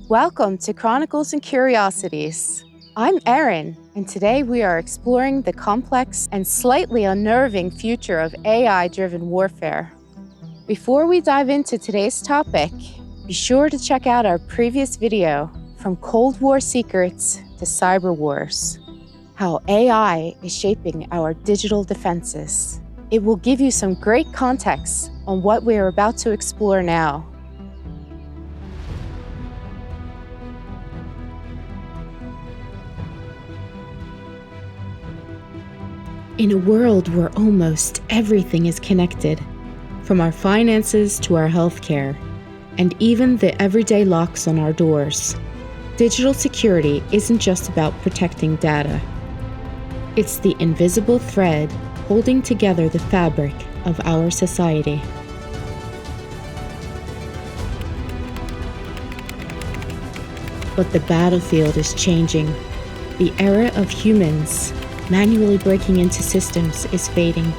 Welcome to Chronicles and Curiosities. I'm Erin, and today we are exploring the complex and slightly unnerving future of AI-driven warfare. Before we dive into today's topic, be sure to check out our previous video, From Cold War Secrets to Cyber Wars, how AI is shaping our digital defenses. It will give you some great context on what we are about to explore now. In a world where almost everything is connected, from our finances to our healthcare, and even the everyday locks on our doors, digital security isn't just about protecting data. It's the invisible thread holding together the fabric of our society. But the battlefield is changing. The era of humans manually breaking into systems is fading,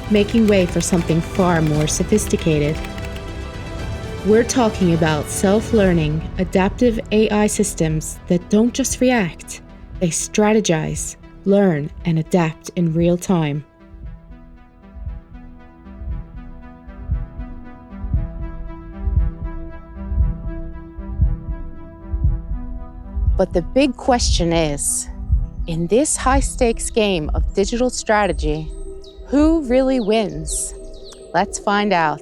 making way for something far more sophisticated. We're talking about self-learning, adaptive AI systems that don't just react, they strategize, learn, and adapt in real time. But the big question is, in this high-stakes game of digital strategy, who really wins? Let's find out.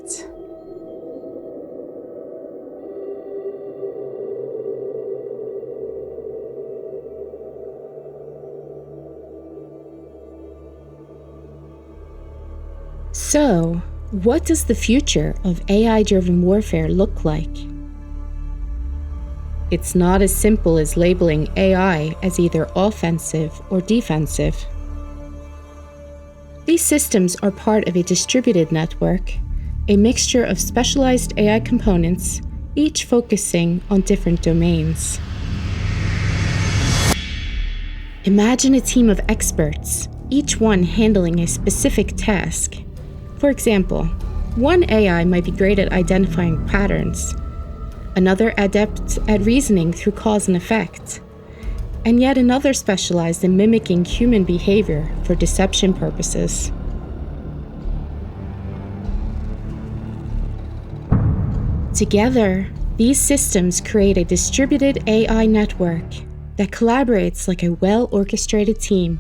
So, what does the future of AI-driven warfare look like? It's not as simple as labeling AI as either offensive or defensive. These systems are part of a distributed network, a mixture of specialized AI components, each focusing on different domains. Imagine a team of experts, each one handling a specific task. For example, one AI might be great at identifying patterns, another adept at reasoning through cause and effect, and yet another specialized in mimicking human behavior for deception purposes. Together, these systems create a distributed AI network that collaborates like a well-orchestrated team.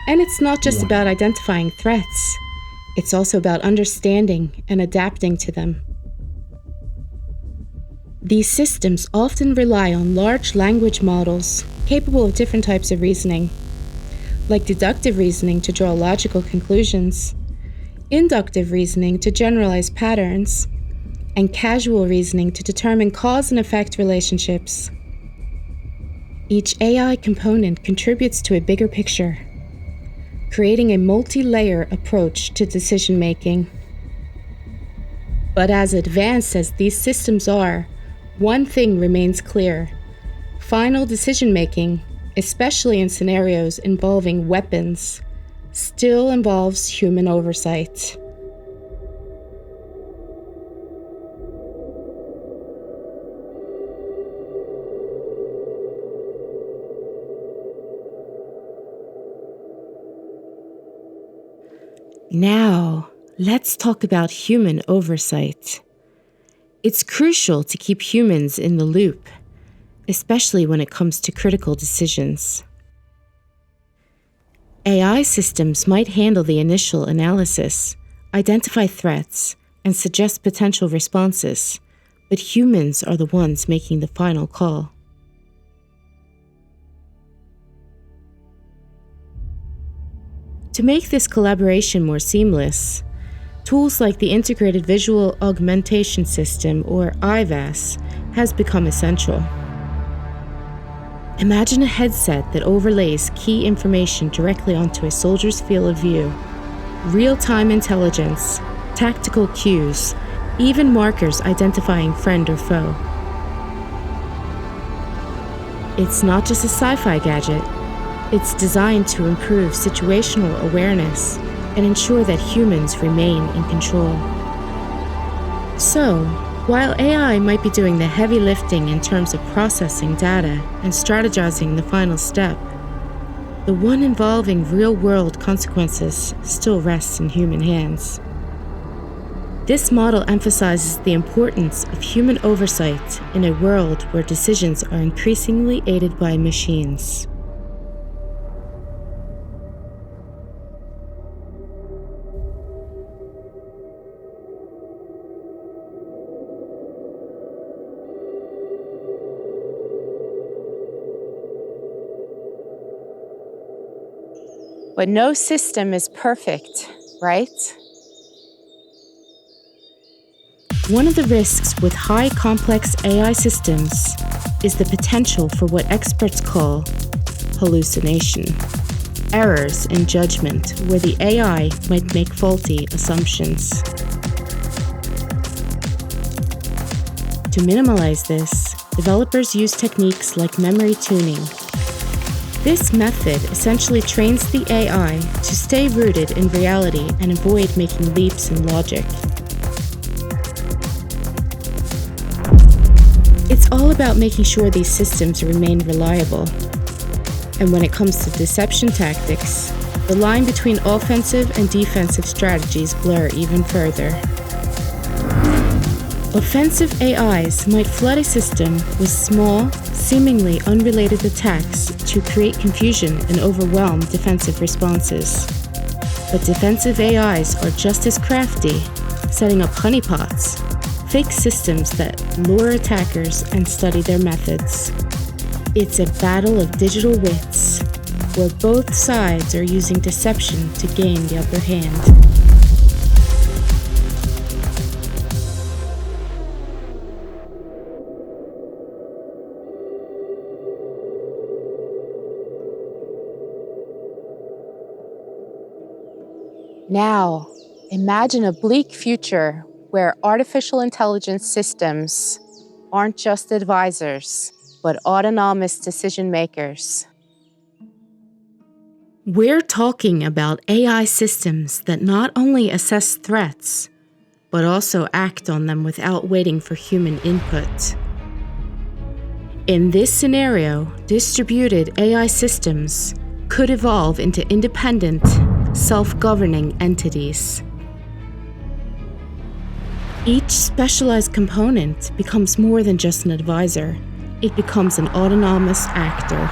And it's not just about identifying threats, it's also about understanding and adapting to them. These systems often rely on large language models capable of different types of reasoning, like deductive reasoning to draw logical conclusions, inductive reasoning to generalize patterns, and causal reasoning to determine cause and effect relationships. Each AI component contributes to a bigger picture, creating a multi-layer approach to decision-making. But as advanced as these systems are, one thing remains clear. Final decision-making, especially in scenarios involving weapons, still involves human oversight. Now, let's talk about human oversight. It's crucial to keep humans in the loop, especially when it comes to critical decisions. AI systems might handle the initial analysis, identify threats, and suggest potential responses, but humans are the ones making the final call. To make this collaboration more seamless, tools like the Integrated Visual Augmentation System, or IVAS, has become essential. Imagine a headset that overlays key information directly onto a soldier's field of view. Real-time intelligence, tactical cues, even markers identifying friend or foe. It's not just a sci-fi gadget. It's designed to improve situational awareness and ensure that humans remain in control. So, While AI might be doing the heavy lifting in terms of processing data and strategizing the final step, the one involving real-world consequences still rests in human hands. This model emphasizes the importance of human oversight in a world where decisions are increasingly aided by machines. But no system is perfect, right? One of the risks with high complex AI systems is the potential for what experts call hallucination, errors in judgment where the AI might make faulty assumptions. To minimize this, developers use techniques like memory tuning. This method essentially trains the AI to stay rooted in reality and avoid making leaps in logic. It's all about making sure these systems remain reliable. And when it comes to deception tactics, the line between offensive and defensive strategies blur even further. Offensive AIs might flood a system with small, seemingly unrelated attacks to create confusion and overwhelm defensive responses. But defensive AIs are just as crafty, setting up honeypots, fake systems that lure attackers and study their methods. It's a battle of digital wits, where both sides are using deception to gain the upper hand. Now, imagine a bleak future where artificial intelligence systems aren't just advisors, but autonomous decision makers. We're talking about AI systems that not only assess threats, but also act on them without waiting for human input. In this scenario, distributed AI systems could evolve into independent, self-governing entities. Each specialized component becomes more than just an advisor. It becomes an autonomous actor.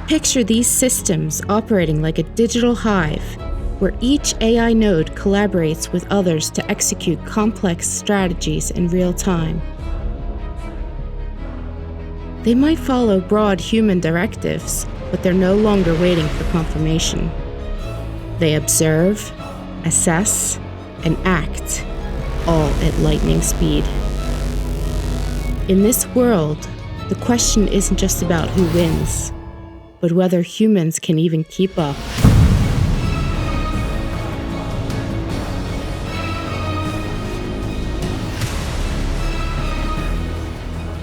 Picture these systems operating like a digital hive, where each AI node collaborates with others to execute complex strategies in real time. They might follow broad human directives, but they're no longer waiting for confirmation. They observe, assess, and act, all at lightning speed. In this world, the question isn't just about who wins, but whether humans can even keep up.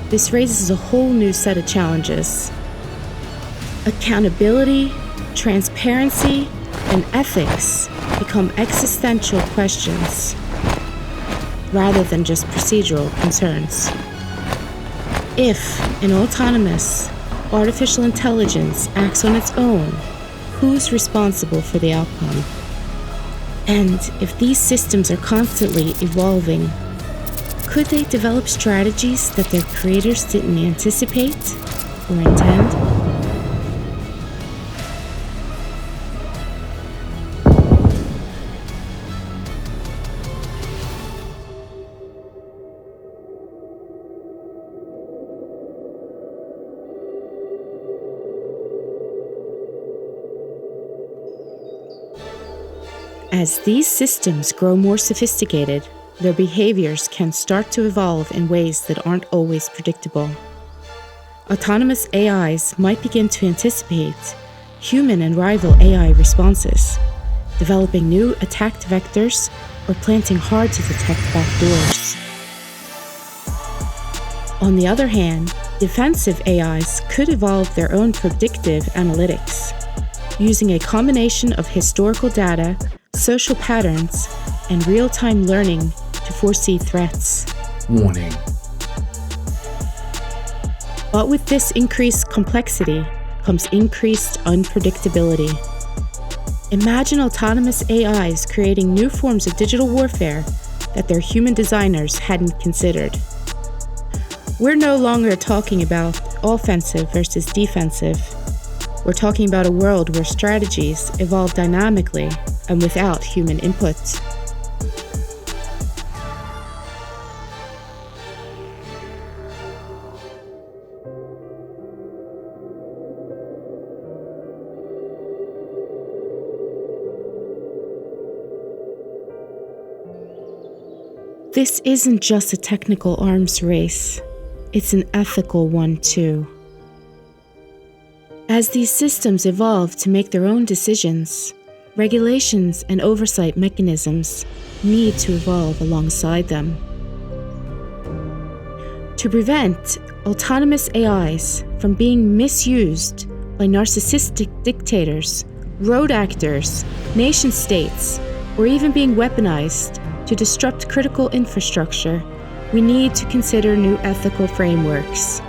This raises a whole new set of challenges. Accountability, transparency, and ethics become existential questions, rather than just procedural concerns. If an autonomous, artificial intelligence acts on its own, who's responsible for the outcome? And if these systems are constantly evolving, could they develop strategies that their creators didn't anticipate or intend? As these systems grow more sophisticated, their behaviors can start to evolve in ways that aren't always predictable. Autonomous AIs might begin to anticipate human and rival AI responses, developing new attack vectors or planting hard-to-detect backdoors. On the other hand, defensive AIs could evolve their own predictive analytics, using a combination of historical data, social patterns, and real-time learning to foresee threats. Warning. But with this increased complexity comes increased unpredictability. Imagine autonomous AIs creating new forms of digital warfare that their human designers hadn't considered. We're no longer talking about offensive versus defensive. We're talking about a world where strategies evolve dynamically and without human input. This isn't just a technical arms race, it's an ethical one too. As these systems evolve to make their own decisions, regulations and oversight mechanisms need to evolve alongside them. To prevent autonomous AIs from being misused by narcissistic dictators, road actors, nation states, or even being weaponized to disrupt critical infrastructure, we need to consider new ethical frameworks.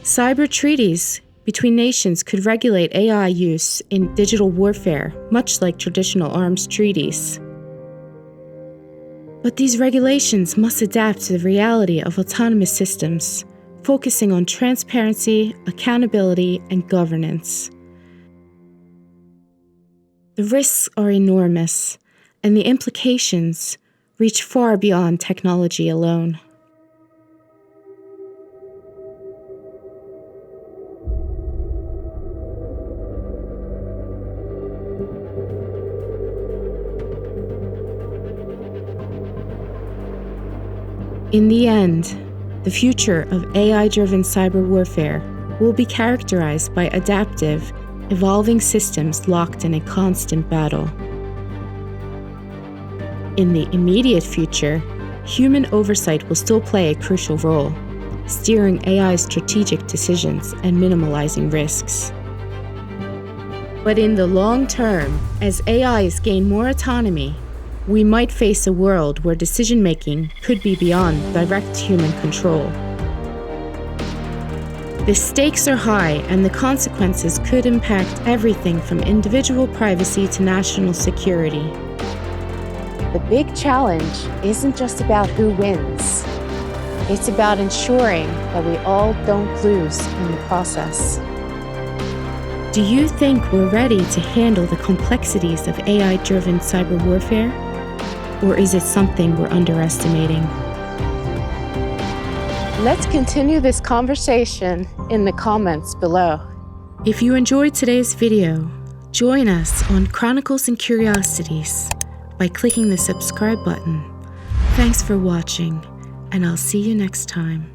Cyber treaties between nations could regulate AI use in digital warfare, much like traditional arms treaties. But these regulations must adapt to the reality of autonomous systems, focusing on transparency, accountability, and governance. The risks are enormous, and the implications reach far beyond technology alone. In the end, the future of AI-driven cyber warfare will be characterized by adaptive, evolving systems locked in a constant battle. In the immediate future, human oversight will still play a crucial role, steering AI's strategic decisions and minimizing risks. But in the long term, as AIs gain more autonomy, we might face a world where decision-making could be beyond direct human control. The stakes are high, and the consequences could impact everything from individual privacy to national security. The big challenge isn't just about who wins. It's about ensuring that we all don't lose in the process. Do you think we're ready to handle the complexities of AI-driven cyber warfare? Or is it something we're underestimating? Let's continue this conversation in the comments below. If you enjoyed today's video, join us on Chronicles and Curiosities by clicking the subscribe button. Thanks for watching, and I'll see you next time.